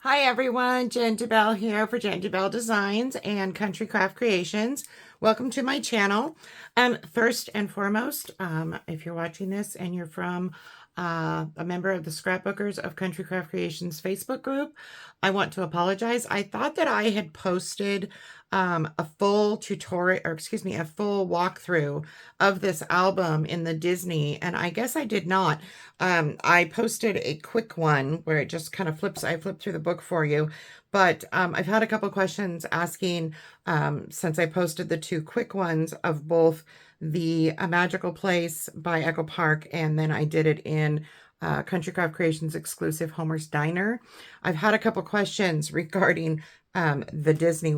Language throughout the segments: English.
Hi everyone, Jen DeBell here for Jen DeBell Designs and Country Craft Creations. Welcome to my channel. First and foremost, if you're watching this and you're from a member of the Scrapbookers of Country Craft Creations Facebook group, I want to apologize. I thought that I had posted a full tutorial, or excuse me, a full walkthrough of this album in the Disney, and I guess I did not. I posted a quick one where it just kind of flips. I flipped through the book for you, but I've had a couple questions asking since I posted the two quick ones of both the A Magical Place by Echo Park, and then I did it in Country Craft Creations exclusive Homer's Diner. I've had a couple questions regarding the Disney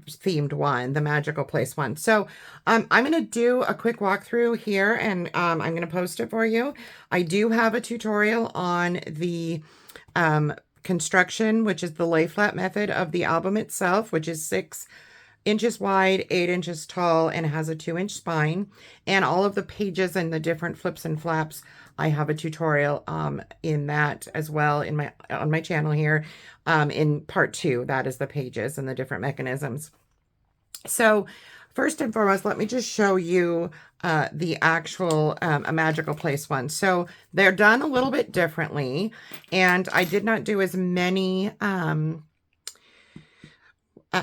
themed one, the Magical Place one. So I'm going to do a quick walkthrough here, and I'm going to post it for you. I do have a tutorial on the construction, which is the lay flat method of the album itself, which is 6 inches wide, 8 inches tall, and has a 2-inch spine. And all of the pages and the different flips and flaps, I have a tutorial in that as well on my channel here in part 2. That is the pages and the different mechanisms. So first and foremost, let me just show you the actual A Magical Place one. So they're done a little bit differently, and I did not do as many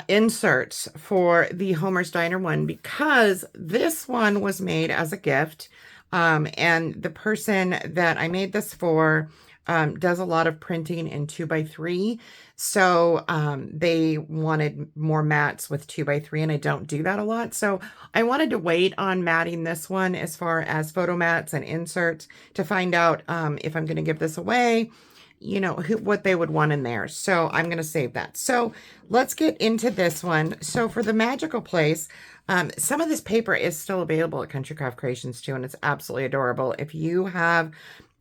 inserts for the Homer's Diner one because this one was made as a gift, and the person that I made this for does a lot of printing in 2x3, so they wanted more mats with 2x3, and I don't do that a lot, so I wanted to wait on matting this one as far as photo mats and inserts to find out if I'm going to give this away, you know, what they would want in there. So I'm going to save that. So let's get into this one. So for the Magical Place, some of this paper is still available at Country Craft Creations too, and it's absolutely adorable. If you have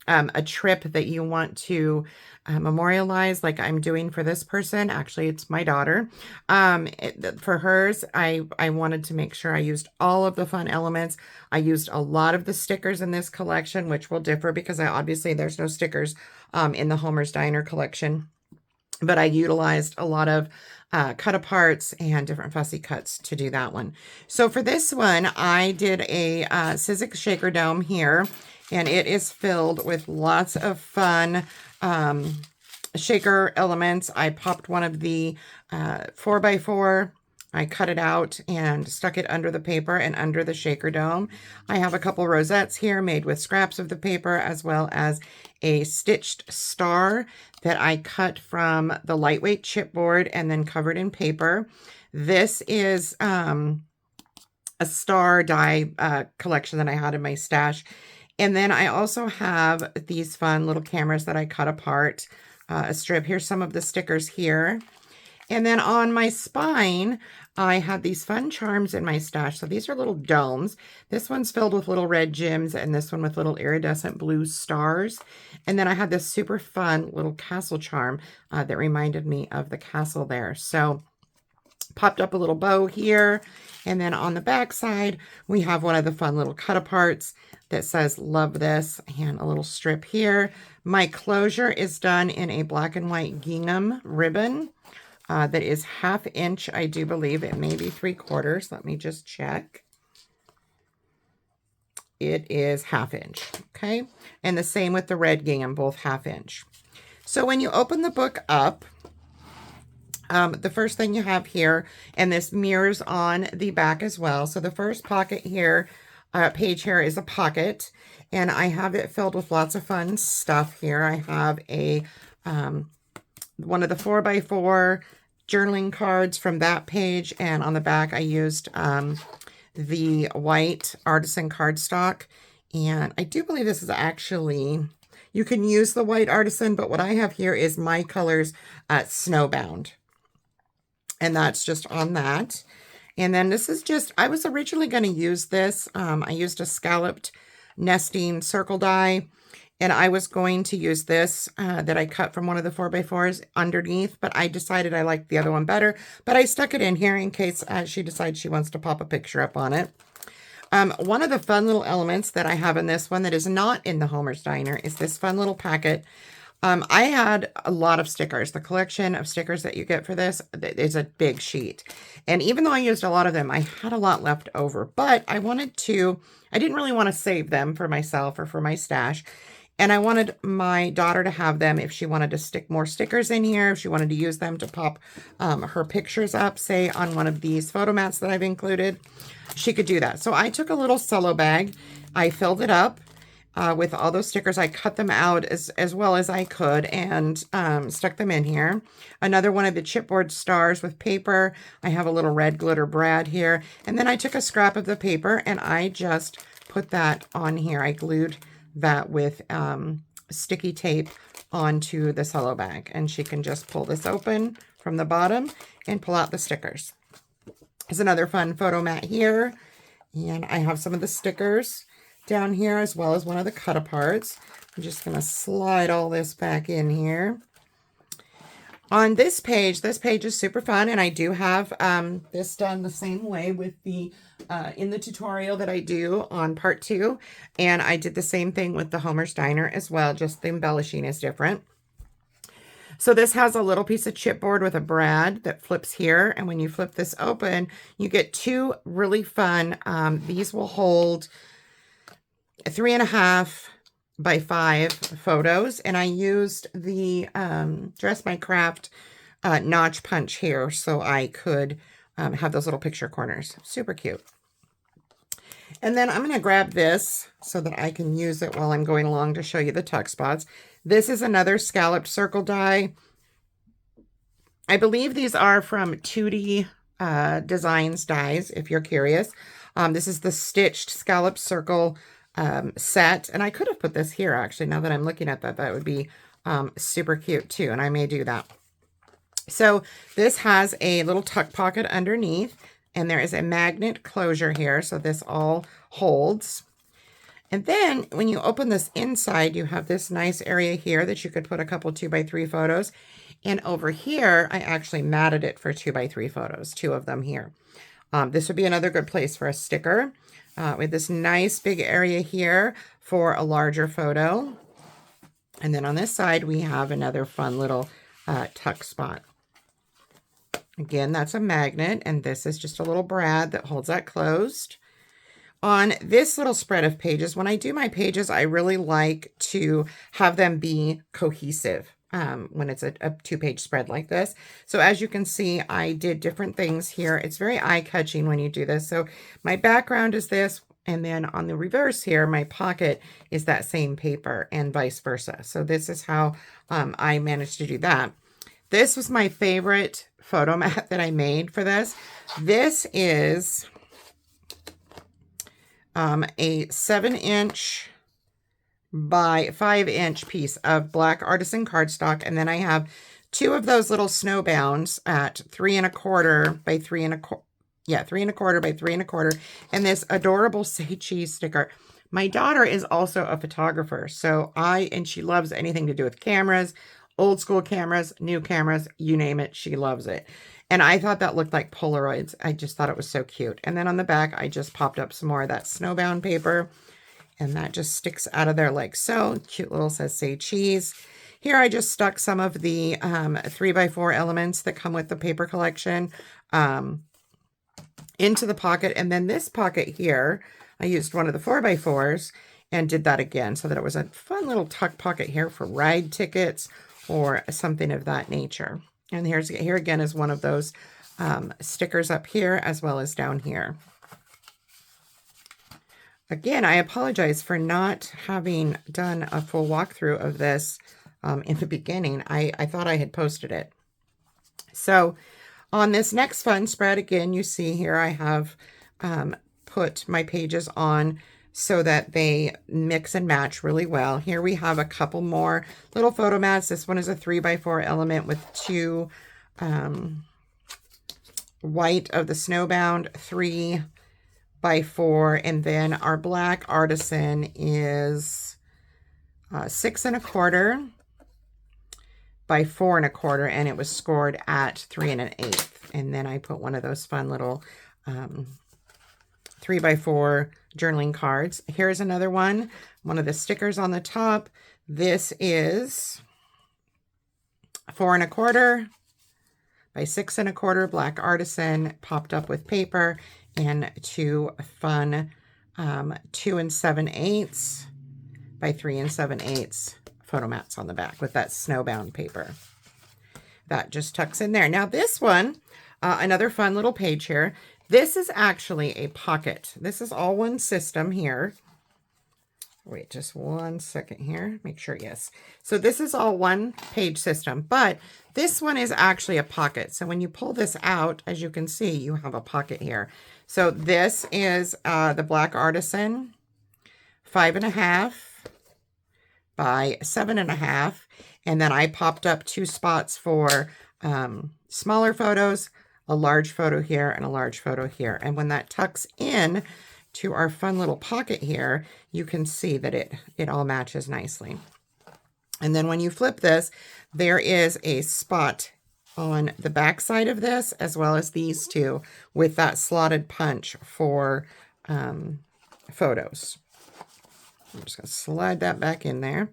a trip that you want to memorialize, like I'm doing for this person, actually it's my daughter, for hers, I wanted to make sure I used all of the fun elements. I used a lot of the stickers in this collection, which will differ because obviously there's no stickers in the Homer's Diner collection, but I utilized a lot of cut aparts and different fussy cuts to do that one. So for this one, I did a Sizzix shaker dome here, and it is filled with lots of fun shaker elements. I popped one of the 4x4. I cut it out and stuck it under the paper and under the shaker dome. I have a couple rosettes here made with scraps of the paper, as well as a stitched star that I cut from the lightweight chipboard and then covered in paper. This is a star die collection that I had in my stash. And then I also have these fun little cameras that I cut apart, a strip. Here's some of the stickers here. And then on my spine, I have these fun charms in my stash. So these are little domes. This one's filled with little red gems, and this one with little iridescent blue stars. And then I had this super fun little castle charm that reminded me of the castle there. So popped up a little bow here. And then on the back side, we have one of the fun little cut aparts that says love this, and a little strip here. My closure is done in a black and white gingham ribbon that is 1/2 inch. I do believe it may be 3/4. Let me just check. It is 1/2 inch. Okay. And the same with the red gingham, both 1/2 inch. So when you open the book up, the first thing you have here, and this mirrors on the back as well. So the first pocket here, page here is a pocket, and I have it filled with lots of fun stuff here. I have a one of the 4x4 journaling cards from that page, and on the back I used the white artisan cardstock, and I do believe this is actually, you can use the white artisan, but what I have here is My Colors Snowbound, and that's just on that. And then this is just, I was originally going to use this. I used a scalloped nesting circle die, and I was going to use this that I cut from one of the 4x4s underneath, but I decided I liked the other one better. But I stuck it in here in case she decides she wants to pop a picture up on it. One of the fun little elements that I have in this one that is not in the Homer's Diner is this fun little packet I had a lot of stickers. The collection of stickers that you get for this is a big sheet. And even though I used a lot of them, I had a lot left over. But I didn't really want to save them for myself or for my stash. And I wanted my daughter to have them if she wanted to stick more stickers in here, if she wanted to use them to pop her pictures up, say on one of these photo mats that I've included, she could do that. So I took a little cello bag, I filled it up with all those stickers. I cut them out as well as I could and stuck them in here. Another one of the chipboard stars with paper. I have a little red glitter brad here. And then I took a scrap of the paper and I just put that on here. I glued that with sticky tape onto the cello bag, and she can just pull this open from the bottom and pull out the stickers. There's another fun photo mat here, and I have some of the stickers down here as well as one of the cut aparts. I'm just going to slide all this back in here. On this page is super fun, and I do have this done the same way with the in the tutorial that I do on part 2, and I did the same thing with the Homer's Diner as well, just the embellishing is different. So this has a little piece of chipboard with a brad that flips here, and when you flip this open, you get 2 really fun, these will hold 3.5 by 5 photos, and I used the Dress My Craft notch punch here so I could have those little picture corners. Super cute. And then I'm going to grab this so that I can use it while I'm going along to show you the tuck spots. This is another scalloped circle die. I believe these are from 2D Designs dies, if you're curious. This is the stitched scalloped circle set, and I could have put this here actually. Now that I'm looking at that, that would be super cute too, and I may do that. So this has a little tuck pocket underneath, and there is a magnet closure here, so this all holds. And then when you open this inside, you have this nice area here that you could put a couple 2x3 photos, and over here I actually matted it for 2x3 photos, 2 of them here. This would be another good place for a sticker. With this nice big area here for a larger photo. And then on this side, we have another fun little tuck spot. Again, that's a magnet, and this is just a little brad that holds that closed. On this little spread of pages, when I do my pages, I really like to have them be cohesive when it's a 2-page spread like this. So as you can see, I did different things here. It's very eye-catching when you do this. So my background is this, and then on the reverse here, my pocket is that same paper, and vice versa. So this is how I managed to do that. This was my favorite photo mat that I made for this. This is a 7-inch by 5-inch piece of black artisan cardstock, and then I have 2 of those little snowbounds at 3 1/4 by 3 1/4. Yeah, 3 1/4 by 3 1/4, and this adorable Say Cheese sticker. My daughter is also a photographer, and she loves anything to do with cameras, old school cameras, new cameras, you name it, she loves it. And I thought that looked like Polaroids. I just thought it was so cute. And then on the back, I just popped up some more of that snowbound paper, and that just sticks out of there like so. Cute little says Say Cheese. Here I just stuck some of the 3x4 elements that come with the paper collection into the pocket. And then this pocket here, I used one of the 4x4s and did that again so that it was a fun little tuck pocket here for ride tickets or something of that nature. And here again is one of those stickers up here as well as down here. Again, I apologize for not having done a full walkthrough of this in the beginning. I thought I had posted it. So on this next fun spread, again, you see here I have put my pages on so that they mix and match really well. Here we have a couple more little photo mats. This one is a 3x4 element with 2 white of the snowbound, 3x4, and then our black artisan is 6 1/4 by 4 1/4, and it was scored at 3 1/8. And then I put one of those fun little 3x4 journaling cards. Here's another one of the stickers on the top. This is 4¼ by 6¼ black artisan popped up with paper, and two fun 2 7/8 by 3 7/8 photo mats on the back with that snowbound paper. That just tucks in there. Now this one, another fun little page here. This is actually a pocket. This is all one system here. Wait just 1 second here. Make sure, yes. So this is all one page system, but this one is actually a pocket. So when you pull this out, as you can see, you have a pocket here. So this is the Black Artisan 5½ by 7½. And then I popped up 2 spots for smaller photos, a large photo here and a large photo here. And when that tucks in to our fun little pocket here, you can see that it all matches nicely. And then when you flip this, there is a spot on the back side of this, as well as these two, with that slotted punch for photos. I'm just going to slide that back in there.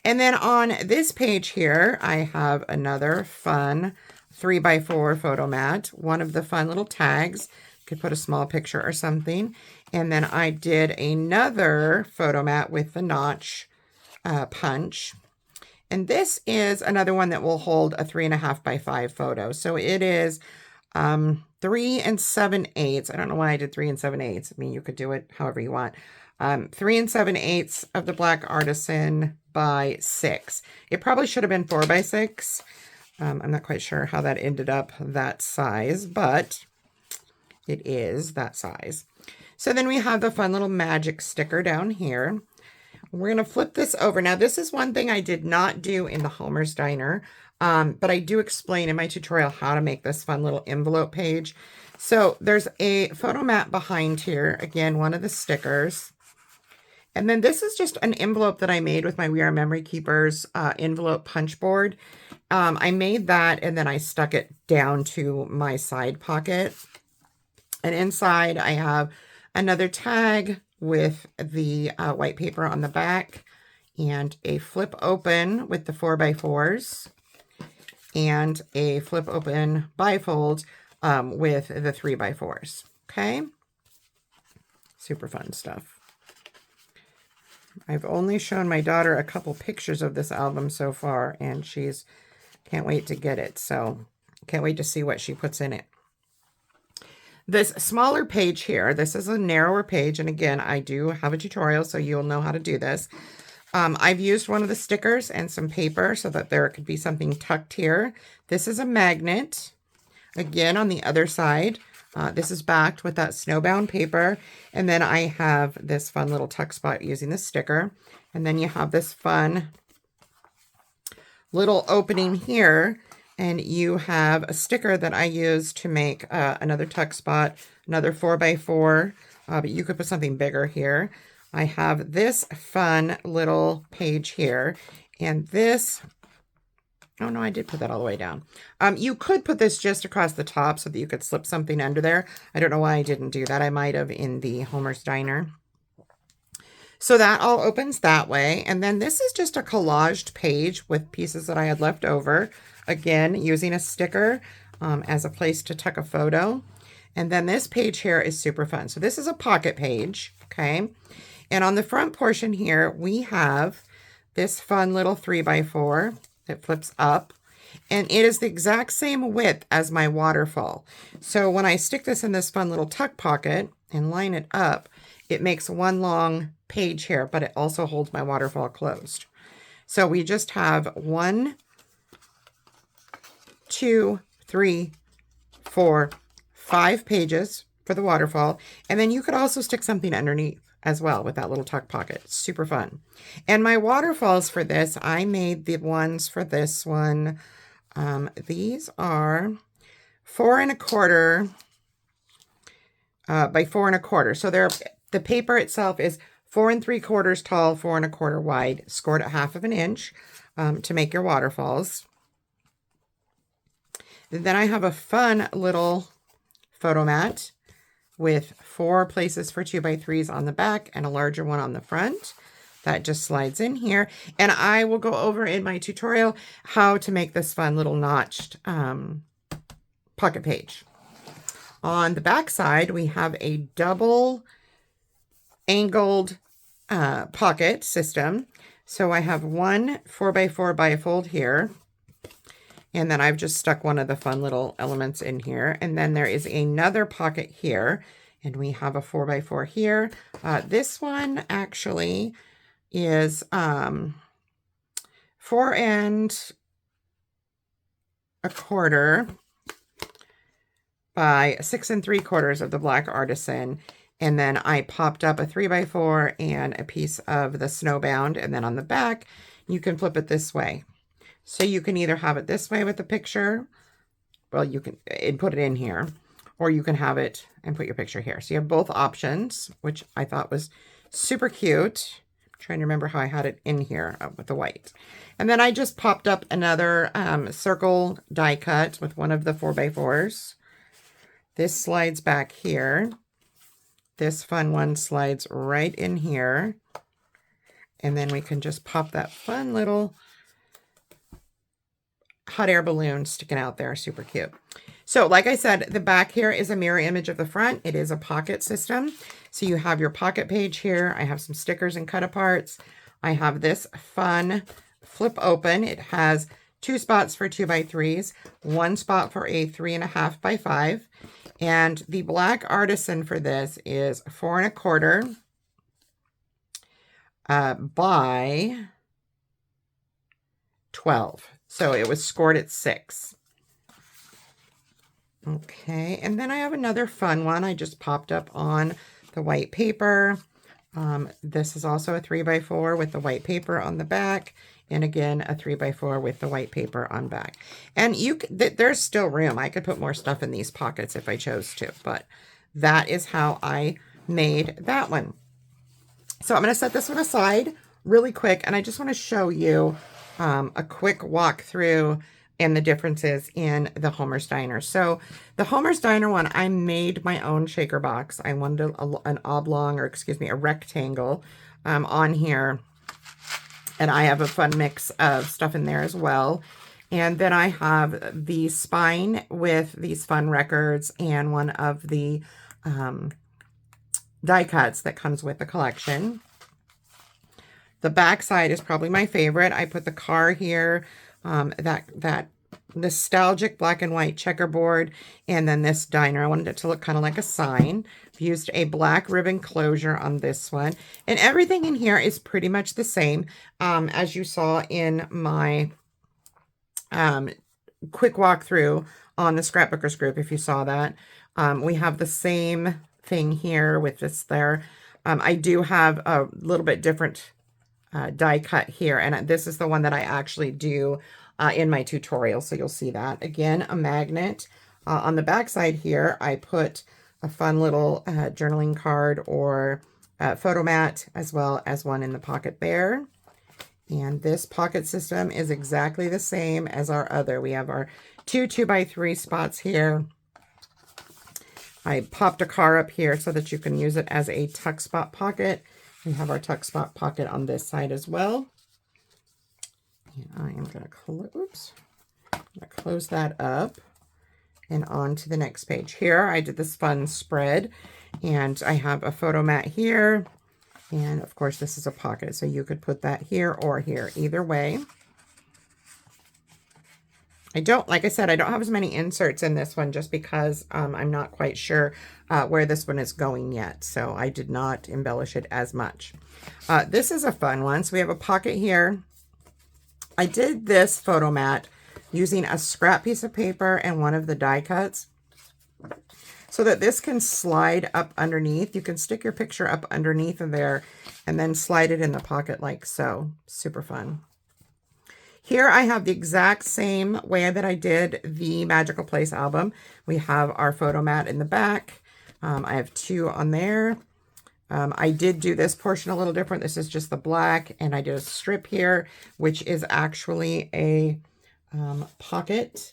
And then on this page here, I have another fun 3x4 photo mat, one of the fun little tags. Could put a small picture or something. And then I did another photo mat with the notch punch. And this is another one that will hold a 3½ by 5 photo. So it is 3 7/8. I don't know why I did 3 7/8. I mean, you could do it however you want. 3 7/8 of the Black Artisan by 6. It probably should have been 4 by 6. I'm not quite sure how that ended up that size, but it is that size. So then we have the fun little magic sticker down here. We're going to flip this over. Now, this is one thing I did not do in the Homer's Diner, but I do explain in my tutorial how to make this fun little envelope page. So there's a photo mat behind here. Again, one of the stickers. And then this is just an envelope that I made with my We Are Memory Keepers envelope punch board. I made that and then I stuck it down to my side pocket. And inside I have another tag with the white paper on the back and a flip open with the 4x4s and a flip open bifold with the 3x4s. Okay. Super fun stuff. I've only shown my daughter a couple pictures of this album so far, and she's can't wait to get it. So can't wait to see what she puts in it. This smaller page here, this is a narrower page. And again, I do have a tutorial, so you'll know how to do this. I've used one of the stickers and some paper so that there could be something tucked here. This is a magnet. Again, on the other side, this is backed with that snowbound paper. And then I have this fun little tuck spot using the sticker. And then you have this fun little opening here. And you have a sticker that I use to make another tuck spot, another 4x4, but you could put something bigger here. I have this fun little page here, and this, oh no, I did put that all the way down. You could put this just across the top so that you could slip something under there. I don't know why I didn't do that. I might have in the Homer's Diner. So that all opens that way. And then this is just a collaged page with pieces that I had left over. Again, using a sticker as a place to tuck a photo. And then this page here is super fun. So this is a pocket page, okay? And on the front portion here, we have this fun little 3x4 that flips up. And it is the exact same width as my waterfall. So when I stick this in this fun little tuck pocket and line it up, it makes one long page here, but it also holds my waterfall closed. So we just have 1, 2, 3, 4, 5 pages for the waterfall. And then you could also stick something underneath as well with that little tuck pocket. Super fun. And my waterfalls for this, I made the ones for this one. These are 4¼ by 4¼ So the paper itself is 4 3/4 tall, 4 1/4 wide, scored at 1/2 inch to make your waterfalls. Then I have a fun little photo mat with 4 places for 2x3s on the back and a larger one on the front. that just slides in here. And I will go over in my tutorial how to make this fun little notched pocket page. On the back side, we have a double angled pocket system. So I have one 4x4 bifold here. And then I've just stuck one of the fun little elements in here. And then there is another pocket here. And we have a 4x4 here. This one actually is 4 1/4 by 6 3/4 of the Black Artisan. And then I popped up a 3x4 and a piece of the Snowbound. And then on the back, you can flip it this way. So you can either have it this way with the picture, well, you can put it in here, or you can have it and put your picture here. So you have both options, which I thought was super cute. I'm trying to remember how I had it in here with the white. And then I just popped up another circle die cut with one of the 4x4s. This slides back here. This fun one slides right in here. And then we can just pop that fun little hot air balloon sticking out there. Super cute. So like I said, the back here is a mirror image of the front. It is a pocket system. So you have your pocket page here. I have some stickers and cut aparts. I have this fun flip open. It has 2 spots for 2x3s, 1 spot for a 3.5 by 5. And the Black Artisan for this is 4 1/4 by 12. So it was scored at 6. Okay, and then I have another fun one I just popped up on the white paper. This is also a 3x4 with the white paper on the back. And again, a 3x4 with the white paper on back. And there's still room. I could put more stuff in these pockets if I chose to. But that is how I made that one. So I'm going to set this one aside really quick. And I just want to show you a quick walkthrough and the differences in the Homer's Diner. So the Homer's Diner one, I made my own shaker box. I wanted an oblong, or excuse me, a rectangle on here. And I have a fun mix of stuff in there as well. And then I have the spine with these fun records and one of the die cuts that comes with the collection. The back side is probably my favorite. I put the car here, that nostalgic black and white checkerboard, and then this diner. I wanted it to look kind of like a sign. I've used a black ribbon closure on this one. And everything in here is pretty much the same as you saw in my quick walkthrough on the Scrapbookers group, if you saw that. We have the same thing here with this there. I do have a little bit different die cut here, and this is the one that I actually do in my tutorial, so you'll see that. Again, a magnet. On the back side here, I put a fun little journaling card or photo mat, as well as one in the pocket there. And this pocket system is exactly the same as our other. We have our 2 2x3 spots here. I popped a car up here so that you can use it as a tuck spot pocket. We have our tuck spot pocket on this side as well. And I am going to close that up and on to the next page. Here I did this fun spread, and I have a photo mat here, and of course this is a pocket, so you could put that here or here, either way. Like I said, I don't have as many inserts in this one just because I'm not quite sure where this one is going yet. So I did not embellish it as much. This is a fun one. So we have a pocket here. I did this photo mat using a scrap piece of paper and one of the die cuts so that this can slide up underneath. You can stick your picture up underneath of there and then slide it in the pocket like so. Super fun. Here I have the exact same way that I did the Magical Place album. We have our photo mat in the back. I have 2 on there. I did do this portion a little different. This is just the black, and I did a strip here, which is actually a pocket.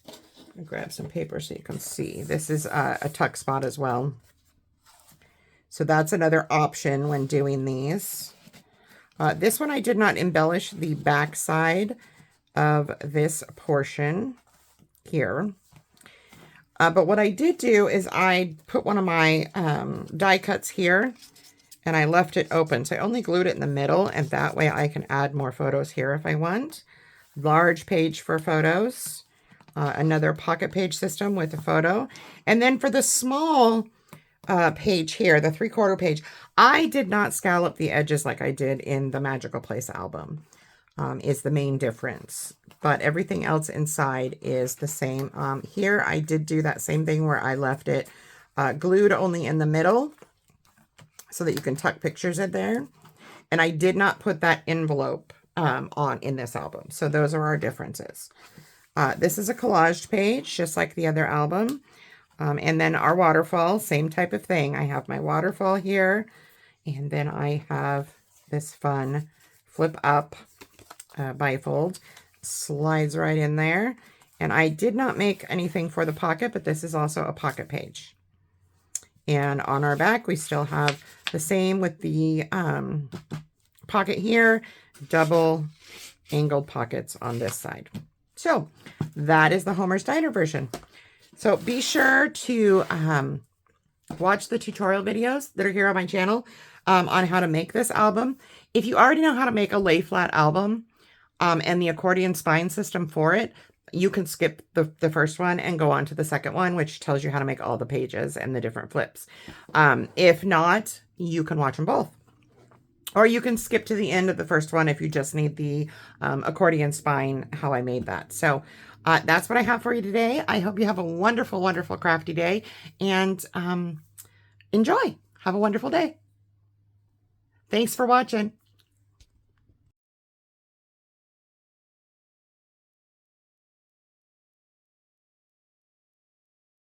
I'll grab some paper so you can see. This is a tuck spot as well. So that's another option when doing these. This one I did not embellish the back side of this portion here. But what I did do is I put one of my die cuts here and I left it open. So I only glued it in the middle, and that way I can add more photos here if I want. Large page for photos. Another pocket page system with a photo. And then for the small page here, the 3/4 page, I did not scallop the edges like I did in the Magical Place album, is the main difference. But everything else inside is the same. Here I did do that same thing where I left it glued only in the middle so that you can tuck pictures in there. And I did not put that envelope on in this album. So those are our differences. This is a collaged page, just like the other album. And then our waterfall, same type of thing. I have my waterfall here, and then I have this fun flip up bifold. Slides right in there. And I did not make anything for the pocket, but this is also a pocket page. And on our back, we still have the same with the pocket here, double angled pockets on this side. So that is the Homer's Diner version. So be sure to watch the tutorial videos that are here on my channel on how to make this album. If you already know how to make a lay flat album and the accordion spine system for it, you can skip the first one and go on to the second one, which tells you how to make all the pages and the different flips. If not, you can watch them both. Or you can skip to the end of the first one if you just need the accordion spine, how I made that. So that's what I have for you today. I hope you have a wonderful, wonderful crafty day, and enjoy. Have a wonderful day. Thanks for watching.